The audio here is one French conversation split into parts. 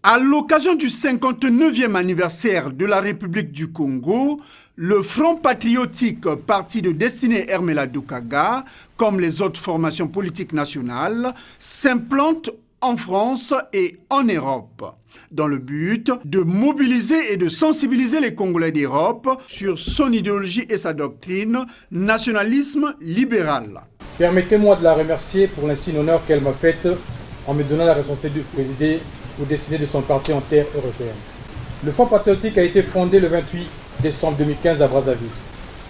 À l'occasion du 59e anniversaire de la République du Congo, le Front patriotique parti de destinée Hermela Doukaga, comme les autres formations politiques nationales, s'implante en France et en Europe, dans le but de mobiliser et de sensibiliser les Congolais d'Europe sur son idéologie et sa doctrine, nationalisme libéral. Permettez-moi de la remercier pour l'insigne honneur qu'elle m'a fait en me donnant la responsabilité de présider ou décider de son parti en terre européenne. Le Front patriotique a été fondé le 28 décembre 2015 à Brazzaville.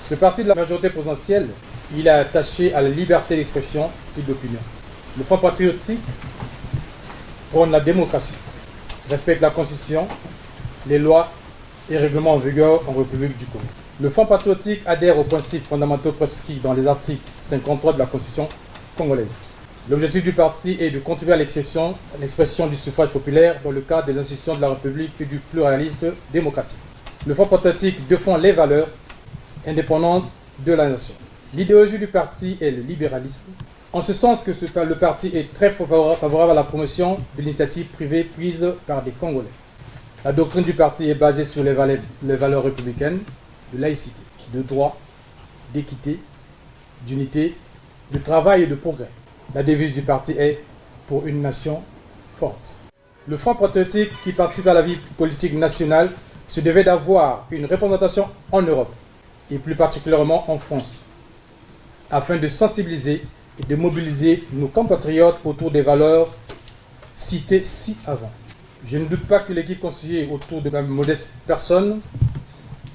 Ce parti de la majorité présidentielle, il est attaché à la liberté d'expression et d'opinion. Le Front patriotique prône la démocratie, respecte la Constitution, les lois et règlements en vigueur en République du Congo. Le Front patriotique adhère aux principes fondamentaux prescrits dans les articles 53 de la Constitution congolaise. L'objectif du parti est de contribuer à l'expression du suffrage populaire dans le cadre des institutions de la République et du pluralisme démocratique. Le Front patriotique défend les valeurs indépendantes de la nation. L'idéologie du parti est le libéralisme, en ce sens que le parti est très favorable à la promotion de l'initiative privée prise par des Congolais. La doctrine du parti est basée sur les valeurs républicaines de laïcité, de droit, d'équité, d'unité, de travail et de progrès. La devise du parti est « Pour une nation forte ». Le Front patriotique qui participe à la vie politique nationale se devait d'avoir une représentation en Europe, et plus particulièrement en France, afin de sensibiliser et de mobiliser nos compatriotes autour des valeurs citées ci-avant. Je ne doute pas que l'équipe constituée autour de ma modeste personne,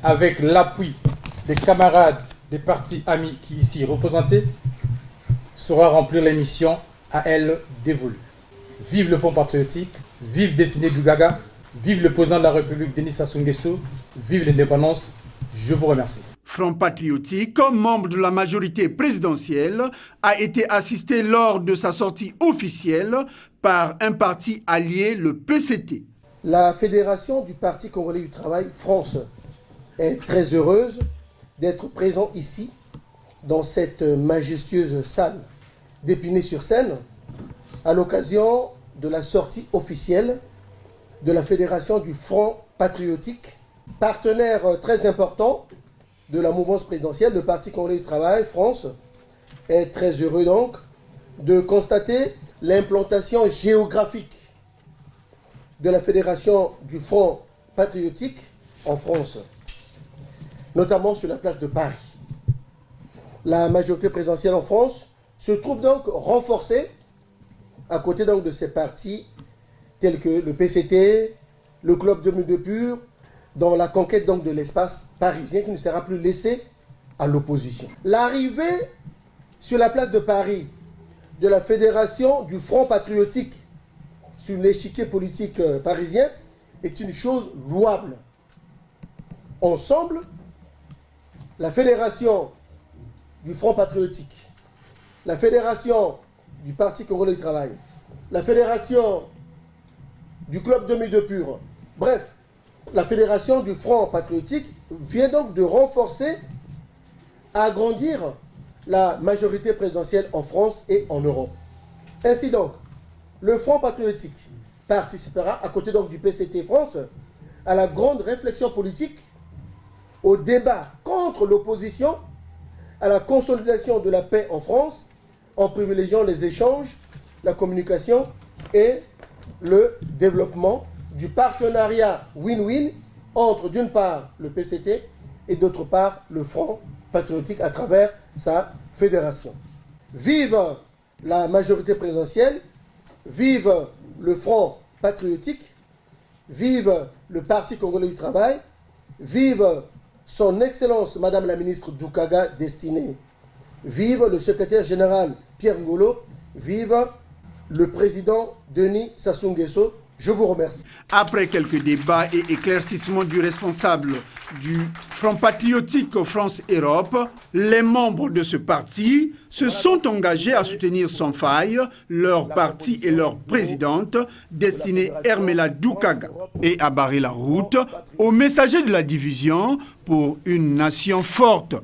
avec l'appui des camarades des partis amis qui ici représentés, saura remplir les missions à elle dévolues. Vive le Front patriotique, vive Destinée Doukaga, vive le président de la République Denis Sassou Nguesso, vive l'indépendance. Je vous remercie. Front patriotique, membre de la majorité présidentielle, a été assisté lors de sa sortie officielle par un parti allié, le PCT. La Fédération du Parti congolais du travail, France, est très heureuse d'être présent ici, dans cette majestueuse salle d'Épinay-sur-Seine, à l'occasion de la sortie officielle de la Fédération du Front patriotique, partenaire très important de la mouvance présidentielle. Le Parti congolais du travail, France, est très heureux donc de constater l'implantation géographique de la Fédération du Front patriotique en France, notamment sur la place de Paris. La majorité présidentielle en France se trouve donc renforcée à côté donc de ces partis tels que le PCT, le Club 2002 Pur, dans la conquête donc de l'espace parisien qui ne sera plus laissé à l'opposition. L'arrivée sur la place de Paris de la Fédération du Front patriotique sur l'échiquier politique parisien est une chose louable. Ensemble, la Fédération du Front patriotique, la Fédération du Parti congolais du travail, la Fédération du Club 2002 Pur, bref, la Fédération du Front patriotique vient donc de renforcer, agrandir la majorité présidentielle en France et en Europe. Ainsi donc, le Front patriotique participera, à côté donc du PCT France, à la grande réflexion politique, au débat contre l'opposition, à la consolidation de la paix en France, en privilégiant les échanges, la communication et le développement du partenariat win-win entre d'une part le PCT et d'autre part le Front patriotique à travers sa fédération. Vive la majorité présidentielle, vive le Front patriotique, vive le Parti congolais du travail, vive son Excellence Madame la ministre Doukaga Destinée, vive le secrétaire général Pierre Ngolo, vive le président Denis Sassou Nguesso. Je vous remercie. Après quelques débats et éclaircissements du responsable du Front patriotique France-Europe, les membres de ce parti se sont engagés à soutenir sans faille leur parti et leur présidente, Destinée Hermela Doukaga, et à barrer la route aux messagers de la division pour une nation forte.